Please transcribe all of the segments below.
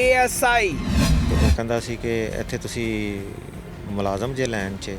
ASI। ਉਹ ਕਹਿੰਦਾ ਸੀ ਕਿ ਇੱਥੇ ਤੁਸੀਂ ਮੁਲਾਜ਼ਮ ਜੇ ਲੈਣ 'ਚ।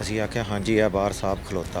ਅਸੀਂ ਆਖਿਆ ਹਾਂਜੀ ਆ ਬਾਹਰ ਸਾਹਿਬ ਖਲੋਤਾ।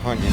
ਹਾਂਜੀ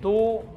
2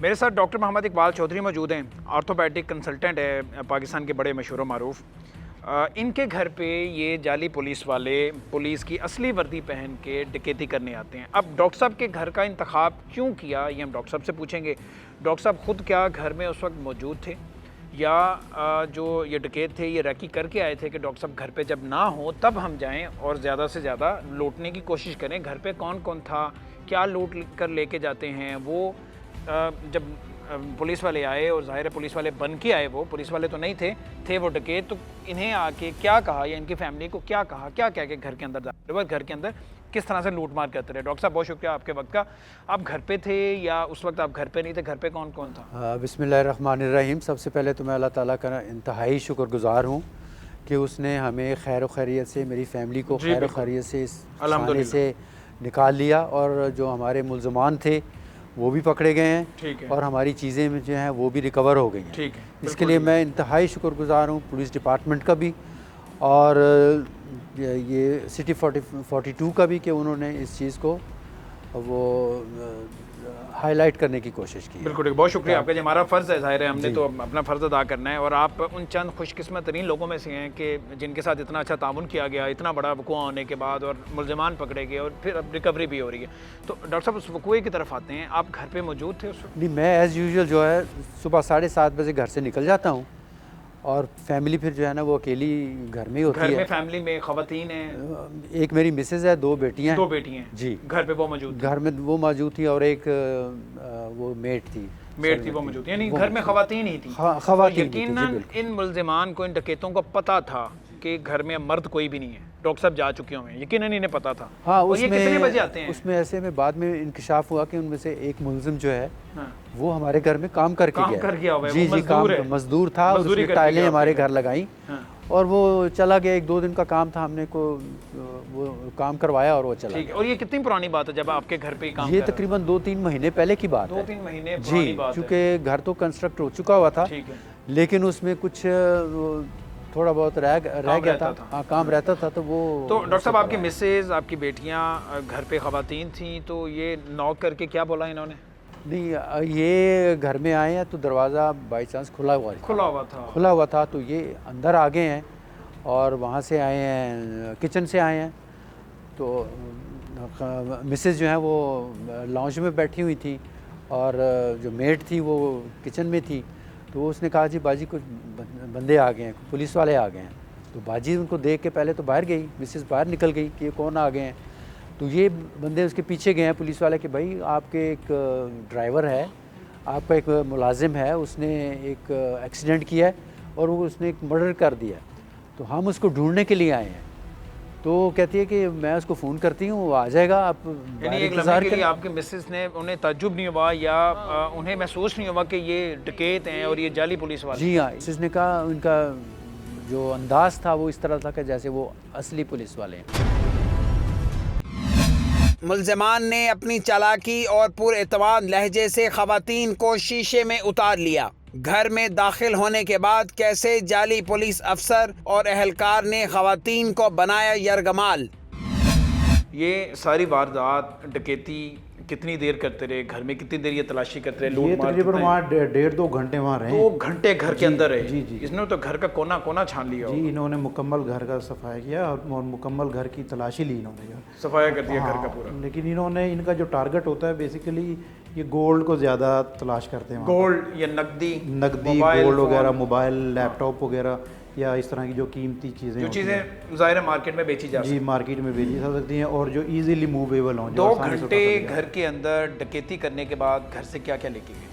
میرے ساتھ ڈاکٹر محمد اقبال چودھری موجود ہیں, آرتھوپیڈک کنسلٹنٹ ہے پاکستان کے بڑے مشہور و معروف. ان کے گھر پہ یہ جعلی پولیس والے پولیس کی اصلی وردی پہن کے ڈکیتی کرنے آتے ہیں. اب ڈاکٹر صاحب کے گھر کا انتخاب کیوں کیا یہ ہم ڈاکٹر صاحب سے پوچھیں گے. ڈاکٹر صاحب خود کیا گھر میں اس وقت موجود تھے, یا جو یہ ڈکیت تھے یہ ریکی کر کے آئے تھے کہ ڈاکٹر صاحب گھر پہ جب نہ ہو تب ہم جائیں اور زیادہ سے زیادہ لوٹنے کی کوشش کریں. گھر پہ کون کون تھا, کیا لوٹ کر لے کے جاتے ہیں وہ. جب پولیس والے آئے, اور ظاہر ہے پولیس والے بن کے آئے, وہ پولیس والے تو نہیں تھے وہ ڈکیت, تو انہیں آ کے کیا کہا یا ان کی فیملی کو کیا کہا, کیا کہہ کے گھر کے اندر گھر کے اندر کس طرح سے لوٹ مار کرتے رہے. ڈاکٹر صاحب بہت شکریہ آپ کے وقت کا. آپ گھر پہ تھے یا اس وقت آپ گھر پہ نہیں تھے, گھر پہ کون کون تھا؟ بسم اللہ الرحمن الرحیم. سب سے پہلے تو میں اللہ تعالیٰ کا انتہائی شکر گزار ہوں کہ اس نے ہمیں خیر و خیریت سے, میری فیملی کو خیر و خیریت سے اس خانے سے نکال لیا, اور جو ہمارے ملزمان تھے وہ بھی پکڑے گئے ہیں اور ہماری چیزیں جو ہیں وہ بھی ریکور ہو گئی ہیں. اس کے لیے میں انتہائی شکر گزار ہوں پولیس ڈپارٹمنٹ کا بھی اور یہ سٹی 42 کا بھی کہ انہوں نے اس چیز کو وہ ہائی لائٹ کرنے کی کوشش کی. بالکل بہت شکریہ آپ کا. ہمارا فرض ہے, ظاہر ہے ہم نے تو اپنا فرض ادا کرنا ہے, اور آپ ان چند خوش قسمت ترین لوگوں میں سے ہیں کہ جن کے ساتھ اتنا اچھا تعاون کیا گیا, اتنا بڑا وقوع ہونے کے بعد, اور ملزمان پکڑے گئے اور پھر اب ریکوری بھی ہو رہی ہے. تو ڈاکٹر صاحب اس وقوعے کی طرف آتے ہیں, آپ گھر پہ موجود تھے اس وقت؟ نہیں, میں ایز یوزول جو ہے صبح 7:30 بجے گھر سے نکل جاتا ہوں, اور فیملی پھر جو ہے نا وہ اکیلی گھر میں ہی ہوتی ہے. گھر میں فیملی میں خواتین ہیں؟ ایک میری مسز ہے, 2 بیٹیاں. 2 بیٹی ہیں جی. گھر پہ وہ موجود؟ گھر میں وہ موجود تھی, اور ایک وہ میٹ تھی. وہ موجود, یعنی گھر میں خواتین ہی تھیں. خواتین. یقیناً ان ملزمان کو, ان ڈکیتوں کو پتہ تھا کہ گھر میں مرد کوئی بھی نہیں ہے. ڈاکٹر صاحب جا چکے ہوئے ہیں, یقیناً انہیں پتہ تھا. ہاں, یہ کتنے بجے آتے ہیں؟ اس میں ایسے میں بعد میں انکشاف ہوا کہ ان میں سے ایک ملزم جو ہے وہ ہمارے گھر میں کام کر کے گیا. جی جی, کام مزدور تھا, اس نے ٹائلیں ہمارے گھر لگائیں اور وہ چلا گیا. 1-2 دن کا کام تھا, ہم نے وہ کام کروایا اور وہ چلا گیا. اور یہ کتنی پرانی بات ہے جب آپ کے گھر پہ کام؟ یہ تقریباً 2-3 مہینے پہلے کی بات ہے. 2-3 مہینے پرانی بات ہے. چونکہ گھر تو کنسٹرکٹ ہو چکا ہوا تھا, لیکن اس میں کچھ تھوڑا بہت رہ گیا تھا, کام رہتا تھا. تو وہ تو ڈاکٹر صاحب آپ کی مسز, آپ کی بیٹیاں گھر پہ خواتین تھیں, تو یہ نوک کر کے کیا بولا انہوں نے؟ نہیں, یہ گھر میں آئے ہیں تو دروازہ بائی چانس کھلا ہوا تھا, تو یہ اندر آ گئے ہیں اور وہاں سے آئے ہیں, کچن سے آئے ہیں. تو مسز جو ہیں وہ لاؤنج میں بیٹھی ہوئی تھی, اور جو میڈ تھی وہ کچن میں تھی. تو اس نے کہا جی باجی کچھ بندے آ گئے ہیں, پولیس والے آ گئے ہیں. تو باجی ان کو دیکھ کے پہلے تو باہر گئی, مسز باہر نکل گئی کہ یہ کون آ گئے ہیں. تو یہ بندے اس کے پیچھے گئے ہیں پولیس والے کہ بھائی آپ کے ایک ڈرائیور ہے, آپ کا ایک ملازم ہے, اس نے ایک ایکسیڈنٹ کیا ہے اور وہ اس نے ایک مرڈر کر دیا, تو ہم اس کو ڈھونڈنے کے لیے آئے ہیں. تو کہتی ہے کہ میں اس کو فون کرتی ہوں, وہ آ جائے گا, آپ انتظار کریں. آپ کے مسز نے, انہیں تعجب نہیں ہوا یا انہیں محسوس نہیں ہوا کہ یہ ڈکیت ہیں اور یہ جعلی پولیس والے؟ جی ہاں, مسز نے کہا ان کا جو انداز تھا وہ اس طرح تھا کہ جیسے وہ اصلی پولیس والے ہیں. ملزمان نے اپنی چالاکی اور پر اعتماد لہجے سے خواتین کو شیشے میں اتار لیا. گھر میں داخل ہونے کے بعد کیسے جعلی پولیس افسر اور اہلکار نے خواتین کو بنایا یرغمال. یہ ساری واردات ڈکیتی کتنی دیر کرتے رہے گھر میں, کتنی دیر یہ تلاشی کرتے رہے؟ یہ تقریباً وہاں 1.5-2 گھنٹے وہاں رہے. 2 گھنٹے گھر کے اندر رہے. جی. اس نے تو گھر کا کونا کونا چھان لیا. جی, انہوں نے مکمل گھر کا صفایا کیا اور مکمل گھر کی تلاشی لی, انہوں نے صفایا کر دیا گھر کا پورا. لیکن انہوں نے, ان کا جو ٹارگٹ ہوتا ہے بیسیکلی یہ گولڈ کو زیادہ تلاش کرتے ہیں. گولڈ یا نقدی گولڈ وغیرہ, موبائل, لیپ ٹاپ وغیرہ, یا اس طرح کی جو قیمتی چیزیں, جو چیزیں ظاہر مارکیٹ میں بیچی جا سکتی ہیں. جی, مارکیٹ میں بیچی جا سکتی ہیں, اور جو ایزیلی موویبل ہوں. 2 گھنٹے گھر کے اندر ڈکیتی کرنے کے بعد گھر سے کیا کیا لے کے گئے؟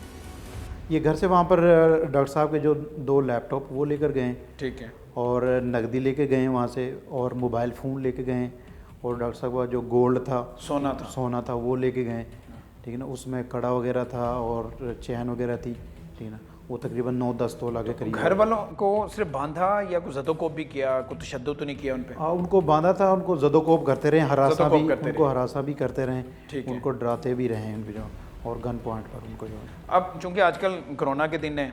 یہ گھر سے وہاں پر ڈاکٹر صاحب کے جو 2 لیپ ٹاپ وہ لے کر گئے. ٹھیک ہے. اور نقدی لے کے گئے وہاں سے, اور موبائل فون لے کے گئے, اور ڈاکٹر صاحب کا جو گولڈ تھا, سونا تھا وہ لے کے گئے. ٹھیک ہے نا, اس میں کڑا وغیرہ تھا اور چین وغیرہ تھی. ٹھیک ہے نا, وہ تقریباً 9-10 تولہ کے قریب. گھر والوں کو صرف باندھا یا کوئی زد و کوب بھی کیا, کوئی تشدد تو نہیں کیا ان پہ؟ ان کو باندھا تھا, ان کو زد و کوب کرتے رہے, ہراساں بھی کرتے رہے, ان کو ڈراتے بھی رہے, ان پہ جو اور گن پوائنٹ پر ان کو جو. اب چونکہ آج کل کرونا کے دن ہیں,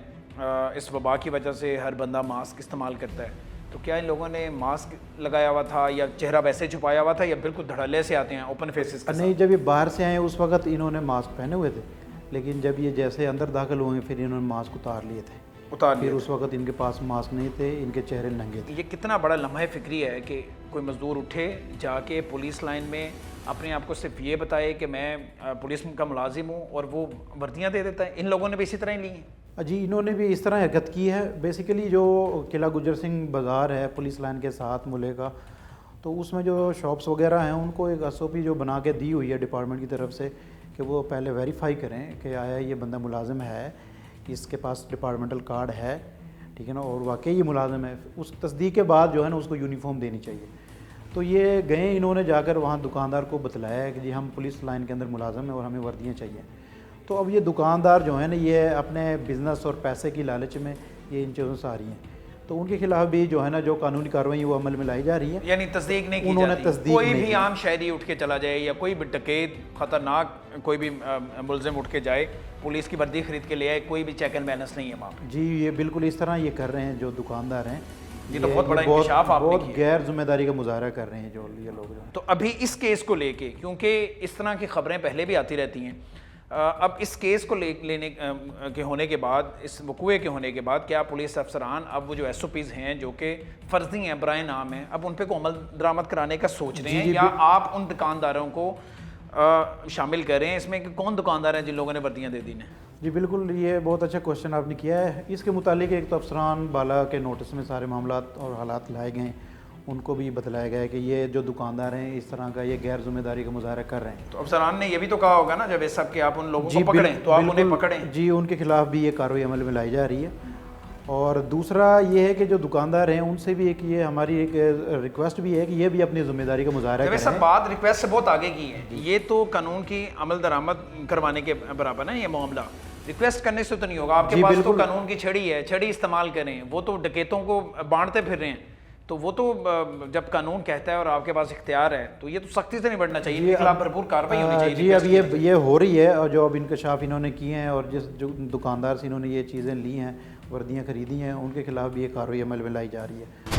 اس وبا کی وجہ سے ہر بندہ ماسک استعمال کرتا ہے, تو کیا ان لوگوں نے ماسک لگایا ہوا تھا یا چہرہ ویسے چھپایا ہوا تھا, یا بالکل دھڑلے سے آتے ہیں اوپن فیسز کے ساتھ؟ نہیں, جب یہ باہر سے آئے اس وقت انہوں نے ماسک پہنے ہوئے تھے, لیکن جب یہ جیسے اندر داخل ہوئے پھر انہوں نے ماسک اتار لیے تھے. پھر اس وقت ان کے پاس ماسک نہیں تھے, ان کے چہرے ننگے تھے. یہ کتنا بڑا لمحہ فکری ہے کہ کوئی مزدور اٹھے جا کے پولیس لائن میں اپنے آپ کو صرف یہ بتائے کہ میں پولیس کا ملازم ہوں اور وہ وردیاں دے دیتا ہے. ان لوگوں نے بھی اسی طرح ہی لی ہیں. جی انہوں نے بھی اس طرح حرکت کی ہے. بیسیکلی جو قلعہ گجر سنگھ بازار ہے پولیس لائن کے ساتھ ملے کا, تو اس میں جو شاپس وغیرہ ہیں ان کو ایک SOP جو بنا کے دی ہوئی ہے ڈپارٹمنٹ کی طرف سے کہ وہ پہلے ویریفائی کریں کہ آیا یہ بندہ ملازم ہے, اس کے پاس ڈپارٹمنٹل کارڈ ہے, ٹھیک ہے نا, اور واقعی یہ ملازم ہے. اس تصدیق کے بعد جو ہے نا اس کو یونیفارم دینی چاہیے. تو یہ گئے, انہوں نے جا کر وہاں دکاندار کو بتلایا ہے کہ جی ہم پولیس لائن کے اندر ملازم ہیں اور ہمیں وردیاں چاہیے. تو اب یہ دکاندار جو ہیں نا یہ اپنے بزنس اور پیسے کی لالچ میں یہ ان چیزوں سے آ رہی ہیں, تو ان کے خلاف بھی جو ہے نا جو قانونی کارروائی وہ عمل میں لائی جا رہی ہے. یعنی تصدیق نہیں کی انہوں نے جاتی. تصدیق کوئی نہیں بھی کی. عام شہری اٹھ کے چلا جائے یا کوئی بھی ڈکیت خطرناک کوئی بھی ملزم اٹھ کے جائے پولیس کی وردی خرید کے لے آئے, کوئی بھی چیک اینڈ بیلنس نہیں ہے وہاں پہ. جی یہ بالکل اس طرح یہ کر رہے ہیں جو دکاندار ہیں. یہ تو بہت بڑا انکشاف آپ نے بہت کیا. غیر ذمہ داری کا مظاہرہ کر رہے ہیں جو یہ لوگ. تو ابھی اس کیس کو لے کے, کیونکہ اس طرح کی خبریں پہلے بھی آتی رہتی ہیں, اب اس کیس کو لینے کے ہونے کے بعد, اس وقوعے کے ہونے کے بعد, کیا پولیس افسران اب وہ جو SOPs ہیں جو کہ فرضی ہیں برائے نام ہیں, اب ان پہ کو عمل درآمد کرانے کا سوچ رہے ہیں, یا آپ ان دکانداروں کو شامل کر رہے ہیں اس میں کہ کون دکاندار ہیں جن لوگوں نے وردیاں دے دی ہیں؟ جی بالکل, یہ بہت اچھا کوشچن آپ نے کیا ہے. اس کے متعلق ایک تو افسران بالا کے نوٹس میں سارے معاملات اور حالات لائے گئے ہیں, ان کو بھی بتلایا گیا ہے کہ یہ جو دکاندار ہیں اس طرح کا یہ غیر ذمہ داری کا مظاہرہ کر رہے ہیں. تو افسران نے یہ بھی تو کہا ہوگا نا جب اس سب کے آپ ان لوگوں کو پکڑیں تو آپ انہیں پکڑیں. جی ان کے خلاف بھی یہ کارروائی عمل میں لائی جا رہی ہے. اور دوسرا یہ ہے کہ جو دکاندار ہیں ان سے بھی ایک یہ ہماری ایک ریکویسٹ بھی ہے کہ یہ بھی اپنی ذمہ داری کا مظاہرہ کریں. سب بات ریکویسٹ سے بہت آگے کی ہے. یہ تو قانون کی عمل درآمد کروانے کے برابر ہے یہ معاملہ. ریکویسٹ کرنے سے تو نہیں ہوگا. آپ کے پاس تو قانون کی چھڑی ہے, چھڑی استعمال کریں. وہ تو ڈکیتوں کو بانٹتے پھر رہے ہیں, تو وہ تو جب قانون کہتا ہے اور آپ کے پاس اختیار ہے تو یہ تو سختی سے نبٹنا چاہیے, ان کے خلاف بھرپور کارروائی ہونی چاہیے. جی اب یہ ہو رہی ہے, اور جو اب انکشاف انہوں نے کیے ہیں اور جس جو دکاندار سے انہوں نے یہ چیزیں لی ہیں, وردیاں خریدی ہیں, ان کے خلاف بھی یہ کارروائی عمل میں لائی جا رہی ہے.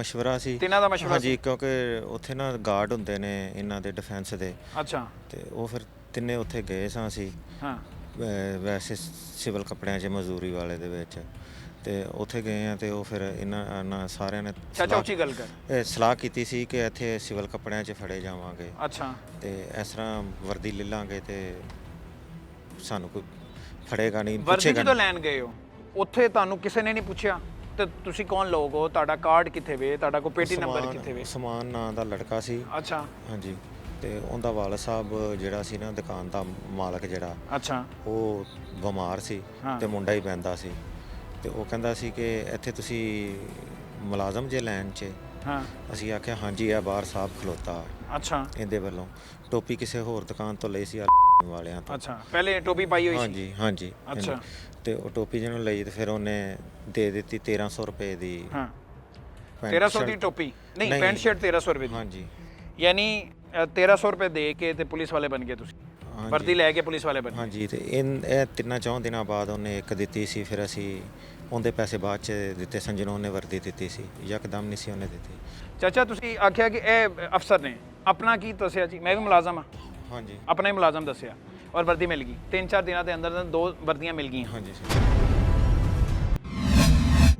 ਮਸ਼ਵਰਾ ਸੀ. ਤਿੰਨਾਂ ਦਾ ਮਸ਼ਵਰਾ ਹਾਂਜੀ, ਕਿਉਂਕਿ ਉੱਥੇ ਨਾ ਗਾਰਡ ਹੁੰਦੇ ਨੇ ਇਹਨਾਂ ਦੇ ਡਿਫੈਂਸ ਦੇ. ਅੱਛਾ. ਤੇ ਉਹ ਫਿਰ ਤਿੰਨੇ ਉੱਥੇ ਗਏ ਸਾਂ ਅਸੀਂ. ਹਾਂ. ਵੈਸੇ ਸਿਵਲ ਕੱਪੜਿਆਂ 'ਚ ਮਜ਼ਦੂਰੀ ਵਾਲੇ ਦੇ ਵਿੱਚ, ਤੇ ਉੱਥੇ ਗਏ ਆ ਤੇ ਉਹ ਫਿਰ ਇਹਨਾਂ ਸਾਰਿਆਂ ਨੇ ਚਾਚਾ ਉੱਚੀ ਗੱਲ ਕਰ. ਸਲਾਹ ਕੀਤੀ ਸੀ ਕਿ ਇੱਥੇ ਸਿਵਲ ਕੱਪੜਿਆਂ 'ਚ ਫੜੇ ਜਾਵਾਂਗੇ. ਅੱਛਾ. ਤੇ ਇਸ ਤਰ੍ਹਾਂ ਵਰਦੀ ਲੈ ਲਾਂਗੇ ਤੇ ਸਾਨੂੰ ਕੋਈ ਫੜੇਗਾ ਨਹੀਂ, ਵਰਦੀ ਪੁੱਛੇਗਾ ਜਦੋਂ ਲੈਣ ਗਏ ਹੋ ਉੱਥੇ ਤੁਹਾਨੂੰ ਕਿਸੇ ਨੇ ਨਹੀਂ ਪੁੱਛਿਆ ਤੇ ਤੁਸੀਂ ਕੌਣ ਲੋਗ ਹੋ, ਤੁਹਾਡਾ ਕਾਰਡ ਕਿੱਥੇ ਵੇ, ਤੁਹਾਡਾ ਕੋਈ ਪੇਟੀ ਨੰਬਰ ਕਿੱਥੇ ਵੇ? ਸਮਾਨ ਨਾਂ ਦਾ ਲੜਕਾ ਸੀ. ਅੱਛਾ. ਹਾਂਜੀ. ਤੇ ਉਹਦਾ ਵਾਲਦ ਸਾਹਿਬ ਜਿਹੜਾ ਸੀ ਨਾ ਦੁਕਾਨ ਦਾ ਮਾਲਕ ਜਿਹੜਾ, ਅੱਛਾ, ਉਹ ਬਿਮਾਰ ਸੀ ਤੇ ਮੁੰਡਾ ਹੀ ਪੈਂਦਾ ਸੀ. ਤੇ ਉਹ ਕਹਿੰਦਾ ਸੀ ਕਿ ਇੱਥੇ ਤੁਸੀਂ ਮੁਲਾਜ਼ਮ ਜੇ ਲੈਣ 'ਚ? ਹਾਂ. ਅਸੀਂ ਆਖਿਆ ਹਾਂਜੀ, ਇਹ ਬਾਹਰ ਸਾਹਿਬ ਖਲੋਤਾ. ਅੱਛਾ. ਇਹਦੇ ਵੱਲੋਂ ਟੋਪੀ ਕਿਸੇ ਹੋਰ ਦੁਕਾਨ ਤੋਂ ਲਈ ਸੀ ਵਾਲਿਆਂ ਤੋਂ. ਅੱਛਾ, ਪਹਿਲੇ ਟੋਪੀ ਪਾਈ ਹੋਈ ਸੀ? ਹਾਂਜੀ ਹਾਂਜੀ. ਅੱਛਾ. ਤੇ ਉਹ ਟੋਪੀ ਜਿਹਨੂੰ ਲਈ ਤੇ ਫਿਰ ਉਹਨੇ ਦੇ ਦਿੱਤੀ 1300 ਰੁਪਏ ਦੀ. ਹਾਂ. 1300 ਦੀ ਟੋਪੀ ਨਹੀਂ, ਪੈਂਟ ਸ਼ਰਟ 1300 ਰੁਪਏ ਦੀ. ਹਾਂਜੀ. ਯਾਨੀ 1300 ਰੁਪਏ ਦੇ ਕੇ ਤੇ ਪੁਲਿਸ ਵਾਲੇ ਬਣ ਗਏ ਤੁਸੀਂ? ਵਰਦੀ ਲੈ ਕੇ ਪੁਲਿਸ ਵਾਲੇ ਬਣ ਗਏ? ਹਾਂਜੀ. ਤੇ ਇਹ 3-4 ਦਿਨਾਂ ਬਾਅਦ ਉਹਨੇ ਇੱਕ ਦਿੱਤੀ ਸੀ, ਫਿਰ ਅਸੀਂ ਉਹਦੇ ਪੈਸੇ ਬਾਅਦ 'ਚ ਦਿੱਤੇ ਸਨ ਜਿਹਨੂੰ ਉਹਨੇ ਵਰਦੀ ਦਿੱਤੀ ਸੀ, ਯਕਦਮ ਨਹੀਂ ਸੀ ਉਹਨੇ ਦਿੱਤੀ. ਚਾਚਾ ਤੁਸੀਂ ਆਖਿਆ ਕਿ ਇਹ ਅਫਸਰ ਨੇ ਆਪਣਾ ਕੀ ਦੱਸਿਆ ਜੀ? ਮੈਂ ਵੀ ਮੁਲਾਜ਼ਮ ਹਾਂ. ਹਾਂਜੀ. ਆਪਣਾ ਹੀ ਮੁਲਾਜ਼ਮ ਦੱਸਿਆ ਔਰ ਵਰਦੀ ਮਿਲ ਗਈ. 3-4 ਦਿਨਾਂ ਦੇ ਅੰਦਰ 2 ਵਰਦੀਆਂ ਮਿਲ ਗਈਆਂ. ਹਾਂਜੀ ਸਰ.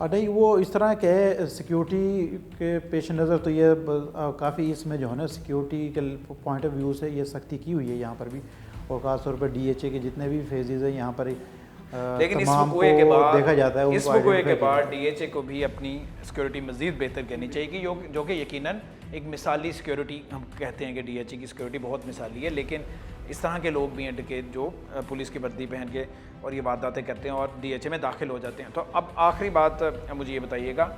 نہیں وہ اس طرح کہ سیکیورٹی کے پیش نظر تو یہ کافی اس میں جو ہے نا سیکیورٹی کے پوائنٹ آف ویو سے یہ سختی کی ہوئی ہے یہاں پر بھی، اور خاص طور پر ڈی ایچ اے کے جتنے بھی فیزز ہیں یہاں پر لیکن اس تمام وقوعے کے کو بعد دیکھا جاتا ہے، اس وقوعے کے بعد ڈی ایچ اے کو بھی اپنی سیکیورٹی مزید بہتر کرنی چاہیے کہ جو کہ یقیناً ایک مثالی سیکیورٹی ہم کہتے ہیں کہ ڈی ایچ اے کی سیکیورٹی بہت مثالی ہے، لیکن اس طرح کے لوگ بھی ہیں ڈکیت جو پولیس کی وردی پہن کے اور یہ وارداتیں کرتے ہیں اور ڈی ایچ اے میں داخل ہو جاتے ہیں۔ تو اب آخری بات مجھے یہ بتائیے گا،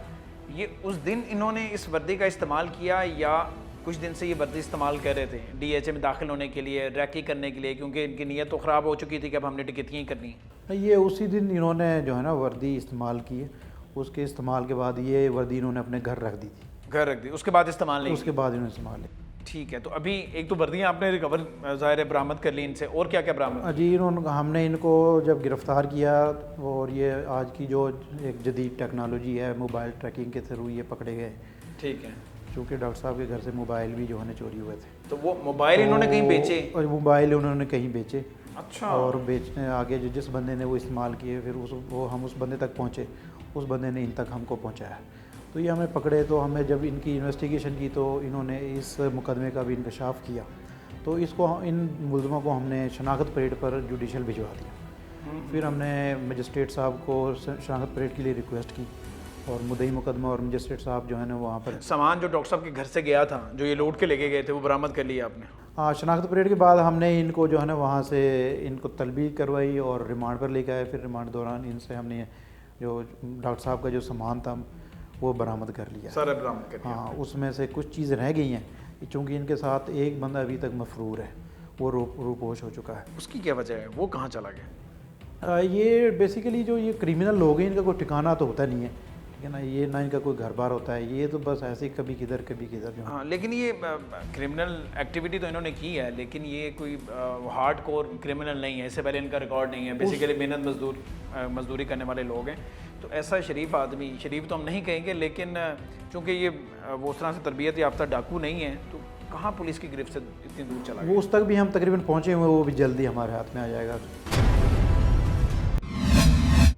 یہ اس دن انہوں نے اس وردی کا استعمال کیا یا کچھ دن سے یہ وردی استعمال کر رہے تھے ڈی ایچ اے میں داخل ہونے کے لیے، ریکی کرنے کے لیے، کیونکہ ان کی نیت تو خراب ہو چکی تھی کہ اب ہم نے ڈکیتیاں ہی کرنی ہیں؟ یہ اسی دن انہوں نے جو ہے نا وردی استعمال کی ہے، اس کے استعمال کے بعد یہ وردی انہوں نے اپنے گھر رکھ دی تھی، گھر رکھ دی، اس کے بعد استعمال نہیں اس کے بعد انہوں نے استعمال کی۔ ٹھیک ہے، تو ابھی ایک تو وردیاں آپ نے ریکور ظاہر ہے برآمد کر لی ان سے، اور کیا کیا برآمد؟ جی ہم نے ان کو جب گرفتار کیا اور یہ آج کی جو ایک جدید ٹیکنالوجی ہے موبائل ٹریکنگ کے تھرو یہ پکڑے گئے، ٹھیک ہے، چونکہ ڈاکٹر صاحب کے گھر سے موبائل بھی جو ہے نا چوری ہوئے تھے، تو وہ موبائل انہوں نے کہیں بیچے؟ اور موبائل انہوں نے کہیں بیچے، اچھا، اور بیچنے آگے جس بندے نے وہ استعمال کیے پھر ہم اس بندے تک پہنچے، اس بندے نے ان تک ہم کو پہنچایا، تو یہ ہمیں پکڑے، تو ہمیں جب ان کی انویسٹیگیشن کی تو انہوں نے اس مقدمے کا بھی انکشاف کیا، تو اس کو ان ملزموں کو ہم نے شناخت پریڈ پر جوڈیشل بھجوا دیا، پھر ہم نے مجسٹریٹ صاحب کو شناخت پریڈ کے لیے ریکویسٹ کی، اور مدعی مقدمہ اور مجسٹریٹ صاحب جو ہے نا وہاں پر سامان جو ڈاکٹر صاحب کے گھر سے گیا تھا جو یہ لوٹ کے لے کے گئے تھے وہ برآمد کر لیا آپ نے؟ ہاں، شناخت پریڈ کے بعد ہم نے ان کو جو ہے نا وہاں سے ان کو طلبی کروائی اور ریمانڈ پر لے کے آئے، پھر ریمانڈ دوران ان سے ہم نے جو ڈاکٹر صاحب کا جو سامان تھا وہ برآمد کر لیا، سارا برآمد کر لیا؟ ہاں، اس میں سے کچھ چیزیں رہ گئی ہیں، چونکہ ان کے ساتھ ایک بندہ ابھی تک مفرور ہے، وہ روپوش ہو چکا ہے۔ اس کی کیا وجہ ہے، وہ کہاں چلا گیا؟ یہ بیسیکلی جو یہ کریمنل لوگ ہیں ان کا کوئی ٹھکانہ تو ہوتا نہیں ہے، ٹھیک ہے نا، یہ نہ ان کا کوئی گھر بار ہوتا ہے، یہ تو بس ایسے ہی کبھی کدھر کبھی کدھر جو ہاں، لیکن یہ کرمنل ایکٹیویٹی تو انہوں نے کی ہے، لیکن یہ کوئی ہارڈ کور کرمنل نہیں ہے، اس سے پہلے ان کا ریکارڈ نہیں ہے، بیسیکلی محنت مزدوری کرنے والے لوگ ہیں، تو ایسا شریف آدمی، شریف تو ہم نہیں کہیں گے، لیکن چونکہ یہ وہ اس طرح سے تربیت یافتہ ڈاکو نہیں ہے، تو کہاں پولیس کی گرفت سے اتنی دور چلا گیا؟ وہ اس تک بھی ہم تقریباً پہنچے ہوئے، وہ بھی جلدی ہمارے ہاتھ میں آ جائے گا۔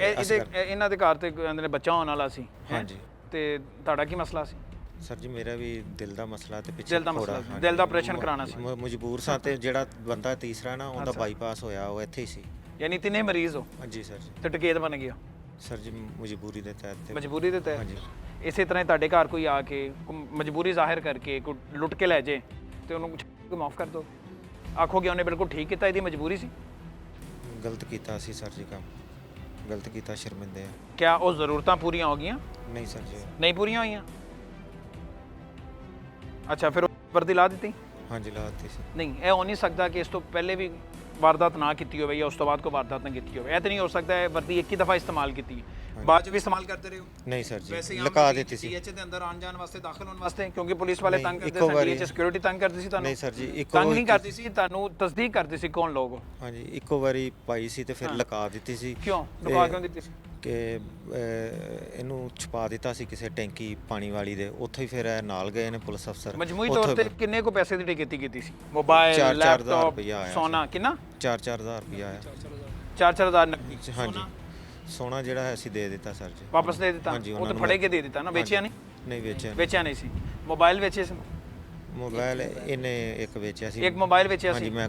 ਇਹਨਾਂ ਦੇ ਘਰ ਤੇ ਕਹਿੰਦੇ ਨੇ ਬੱਚਾ ਹੋਣ ਵਾਲਾ ਸੀ, ਹਾਂਜੀ, ਤੇ ਤੁਹਾਡਾ ਕੀ ਮਸਲਾ ਸੀ? ਸਰ ਜੀ ਮੇਰਾ ਵੀ ਦਿਲ ਦਾ ਮਸਲਾ ਤੇ ਪਿੱਛੇ ਦਿਲ ਦਾ ਮਸਲਾ ਸੀ, ਦਿਲ ਦਾ ਆਪਰੇਸ਼ਨ ਕਰਾਉਣਾ ਸੀ। ਮਜਬੂਰ ਸਾਂ ਤੇ ਜਿਹੜਾ ਬੰਦਾ ਤੀਸਰਾ ਨਾ ਉਹਦਾ ਬਾਈਪਾਸ ਹੋਇਆ ਉਹ ਇੱਥੇ ਹੀ ਸੀ। ਯਾਨੀ ਤਿੰਨੇ ਮਰੀਜ਼ ਹੋ ਹਾਂਜੀ ਸਰ ਜੀ, ਤੇ ਟਕੇਤ ਬਣ ਗਿਆ? ਸਰ ਜੀ ਮਜਬੂਰੀ ਦੇ ਤਹਿਤ ਤੇ ਮਜਬੂਰੀ ਦੇ ਤਹਿਤ? ਹਾਂਜੀ, ਇਸੇ ਤਰ੍ਹਾਂ ਹੀ ਤੁਹਾਡੇ ਘਰ ਕੋਈ ਆ ਕੇ ਮਜਬੂਰੀ ਜ਼ਾਹਿਰ ਕਰਕੇ ਕੋਈ ਲੁੱਟ ਕੇ ਲੈ ਜੇ ਤੇ ਉਹਨੂੰ ਮਾਫ ਕਰ ਦੋ, ਆਖੋਗੇ ਉਹਨੇ ਬਿਲਕੁਲ ਠੀਕ ਕੀਤਾ, ਇਹਦੀ ਮਜਬੂਰੀ ਸੀ? ਗਲਤ ਕੀਤਾ ਸੀ ਸਰ ਜੀ, ਕੰਮ ਗਲਤ ਕੀਤਾ, ਸ਼ਰਮਿੰਦੇ ਆ। ਕਿਆ ਉਹ ਜ਼ਰੂਰਤਾਂ ਪੂਰੀਆਂ ਹੋ ਗਈਆਂ? ਨਹੀਂ ਸਰ ਜੀ, ਨਹੀਂ ਪੂਰੀਆਂ ਹੋਈਆਂ? ਅੱਛਾ, ਫਿਰ ਵਰਦੀ ਲਾ ਦਿੱਤੀ? ਹਾਂਜੀ ਲਾ ਦਿੱਤੀ ਸੀ। ਨਹੀਂ, ਇਹ ਹੋ ਨਹੀਂ ਸਕਦਾ ਕਿ ਇਸ ਤੋਂ ਪਹਿਲੇ ਵੀ ਵਾਰਦਾਤ ਨਾ ਕੀਤੀ ਹੋਵੇ ਜਾਂ ਉਸ ਤੋਂ ਬਾਅਦ ਕੋਈ ਵਾਰਦਾਤ ਨਾ ਕੀਤੀ ਹੋਵੇ, ਇਹ ਤਾਂ ਨਹੀਂ ਹੋ ਸਕਦਾ ਹੈ ਵਰਦੀ ਇੱਕ ਹੀ ਦਫਾ ਇਸਤੇਮਾਲ ਕੀਤੀ ਬਾਅਦ ਚ ਵੀ ਇਸਤੇਮਾਲ ਕਰਦੇ ਰਹੇ ਹੋ? ਨਹੀਂ ਸਰ ਜੀ, ਵੈਸੇ ਲੁਕਾ ਦਿੱਤੀ ਸੀ। ਡੀਐਚ ਦੇ ਅੰਦਰ ਆਉਣ ਜਾਣ ਵਾਸਤੇ, ਦਾਖਲ ਹੋਣ ਵਾਸਤੇ, ਕਿਉਂਕਿ ਪੁਲਿਸ ਵਾਲੇ ਤੰਗ ਕਰਦੇ ਇੱਕੋ ਸੀ, ਵਾਰੀ ਡੀਐਚ ਸਿਕਿਉਰਿਟੀ ਤੰਗ ਕਰਦੀ ਸੀ ਤੁਹਾਨੂੰ? ਨਹੀਂ ਸਰ ਜੀ, ਤੰਗ ਨਹੀਂ ਕਰਦੀ ਸੀ, ਤੁਹਾਨੂੰ ਤਸਦੀਕ ਕਰਦੀ ਸੀ ਕੌਣ ਲੋਕ ਹੋ? ਹਾਂਜੀ, ਇੱਕੋ ਵਾਰੀ ਪਾਈ ਸੀ ਤੇ ਫਿਰ ਲੁਕਾ ਦਿੱਤੀ ਸੀ। ਕਿਉਂ ਲੁਕਾ ਕਿਉਂ ਦਿੱਤੀ ਸੀ? ਕਿ ਇਹਨੂੰ ਛੁਪਾ ਦਿੱਤਾ ਸੀ ਕਿਸੇ ਟੈਂਕੀ ਪਾਣੀ ਵਾਲੀ ਦੇ, ਉੱਥੇ ਹੀ ਫਿਰ ਇਹ ਨਾਲ ਗਏ ਨੇ ਪੁਲਿਸ ਅਫਸਰ। ਮਜਮੂਈ ਤੌਰ ਤੇ ਕਿੰਨੇ ਕੋ ਪੈਸੇ ਦੀ ਟਿਕਤੀ ਕੀਤੀ ਸੀ? ਮੋਬਾਈਲ, ਲੈਪਟਾਪ, ਸੋਨਾ? ਕਿੰਨਾ? 4-4000 ਰੁਪਇਆ ਆਇਆ। 4-4000 ਨਕਦੀ? ਹਾਂਜੀ, ਸੋਨਾ ਜਿਹੜਾ ਹੈ ਅਸੀਂ ਦੇ ਦਿੱਤਾ ਸਰ ਜੀ। ਵਾਪਸ ਦੇ ਦਿੱਤਾ? ਹਾਂਜੀ, ਉਹ ਤਾਂ ਫੜੇ ਕੇ ਦੇ ਦਿੱਤਾ ਨਾ, ਵੇਚਿਆ ਨਹੀਂ? ਨਹੀਂ ਵੇਚਿਆ। ਵੇਚਿਆ ਨਹੀਂ ਸੀ। ਮੋਬਾਈਲ ਵੇਚੇ ਸੀ? ਮੋਬਾਈਲ ਇਹਨੇ ਇੱਕ ਵੇਚਿਆ ਸੀ। ਇੱਕ ਮੋਬਾਈਲ ਵੇਚਿਆ ਸੀ?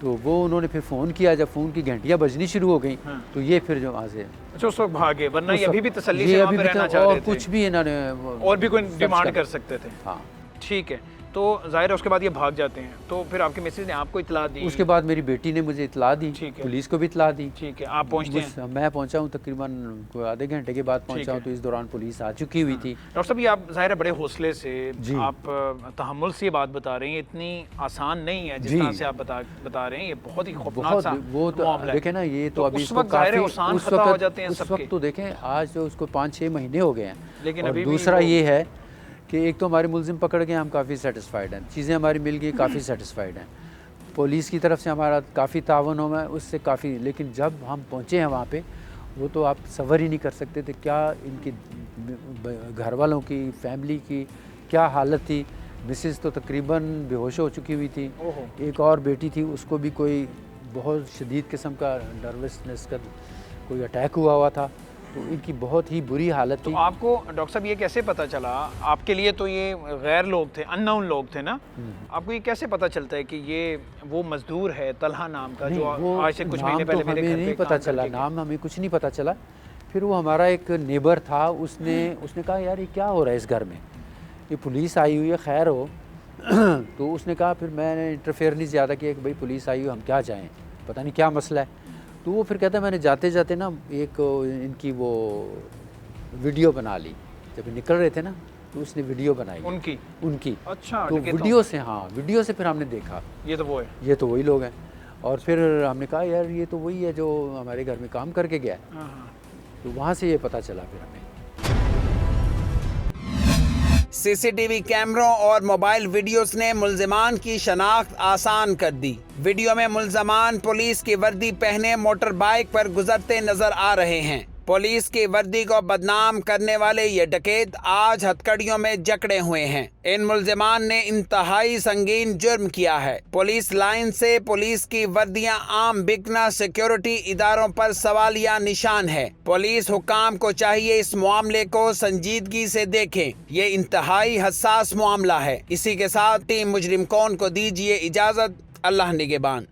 تو وہ انہوں نے پھر فون کیا، جب فون کی گھنٹیاں بجنی شروع ہو گئیں تو یہ پھر جو وہاں سے اچھا اس وقت بھاگے، ورنہ یہ اس ابھی بھی وقت- تسلی یہ سے وہاں ابھی پہ بھی رہنا تو- چاہ اور رہے تھے، کچھ بھی انہوں نے اور بھی کوئی سرچ ڈیمانڈ کر سکتے تھے. ہاں. ٹھیک ہے، تو ظاہر ہے اس کے بعد یہ بھاگ جاتے ہیں، تو پھر آپ کے مسز نے آپ کو اطلاع دی؟ اس کے بعد میری بیٹی نے مجھے اطلاع دی، ٹھیک ہے. پولیس کو بھی اطلاع دی. ٹھیک ہے، آپ پہنچتے ہیں؟ میں پہنچا ہوں تقریباً آدھے گھنٹے کے بعد پہنچا ہوں، تو اس دوران پولیس آ چکی ہوئی تھی. ڈاکٹر صاحب یہ آپ ظاہر ہے بڑے حوصلے سے جی. آپ تحمل سے یہ بات بتا رہے ہیں، اتنی آسان نہیں ہے جس جی. طرح سے آپ بتا رہے ہیں، یہ بہت ہی خوفناک بہت سا وہ تو معاملہ ہے. دیکھیں نا، یہ تو ابھی اس وقت ظاہر ہے آسان خطا ہو جاتے ہیں اس سب وقت کے، تو دیکھیں آج تو اس کو 5-6 مہینے ہو گئے ہیں. لیکن اور ابھی بھی دوسرا وہ- یہ ہے کہ ایک تو ہمارے ملزم پکڑ گئے، ہم کافی سیٹسفائیڈ ہیں، چیزیں ہماری مل گئی، کافی سیٹسفائیڈ ہیں. پولیس کی طرف سے ہمارا کافی تعاون ہوا ہے اس سے کافی. لیکن جب ہم پہنچے ہیں وہاں پہ، وہ تو آپ تصور ہی نہیں کر سکتے تھے کیا ان کی گھر والوں کی، فیملی کی کیا حالت تھی. مسز تو تقریباً بے ہوش ہو چکی ہوئی تھی. ایک اور بیٹی تھی، اس کو بھی کوئی بہت شدید قسم کا نروسنس کا کوئی اٹیک ہوا تھا، تو ان کی بہت ہی بری حالت تھی. تو آپ کو ڈاکٹر صاحب یہ کیسے پتہ چلا؟ آپ کے لیے تو یہ غیر لوگ تھے، ان نون لوگ تھے نا، آپ کو یہ کیسے پتہ چلتا ہے کہ یہ وہ مزدور ہے طلحہ نام کا جو وہ آج سے کچھ مہینے نام پہلے تو میرے ہمیں گھر نہیں پہ پتہ کام چلا، کر کے گیا؟ نام ہمیں کچھ نہیں پتہ چلا. پھر وہ ہمارا ایک نیبر تھا، اس نے کہا یار یہ کیا ہو رہا ہے اس گھر میں، یہ پولیس آئی ہوئی ہے، خیر ہو. تو اس نے کہا، پھر میں نے انٹرفیئر نہیں زیادہ کیا کہ بھائی پولیس آئی ہوئی، ہم کیا جائیں، پتہ نہیں کیا مسئلہ ہے. تو وہ پھر کہتا ہے میں نے جاتے جاتے نا ایک ان کی وہ ویڈیو بنا لی، جب نکل رہے تھے نا تو اس نے ویڈیو بنائی ان کی اچھا. تو ویڈیو سے، ہاں ویڈیو سے پھر ہم نے دیکھا یہ تو وہ ہے. یہ تو وہی لوگ ہیں. اور پھر ہم نے کہا یار یہ تو وہی ہے جو ہمارے گھر میں کام کر کے گیا ہے. تو وہاں سے یہ پتہ چلا پھر ہمیں. سی سی ٹی وی کیمروں اور موبائل ویڈیوز نے ملزمان کی شناخت آسان کر دی. ویڈیو میں ملزمان پولیس کی وردی پہنے موٹر بائک پر گزرتے نظر آ رہے ہیں. پولیس کی وردی کو بدنام کرنے والے یہ ڈکیت آج ہتکڑیوں میں جکڑے ہوئے ہیں. ان ملزمان نے انتہائی سنگین جرم کیا ہے. پولیس لائن سے پولیس کی وردیاں عام بکنا سیکیورٹی اداروں پر سوالیہ نشان ہے. پولیس حکام کو چاہیے اس معاملے کو سنجیدگی سے دیکھیں. یہ انتہائی حساس معاملہ ہے. اسی کے ساتھ ٹیم مجرم کون کو دیجیے اجازت. اللہ نگہبان.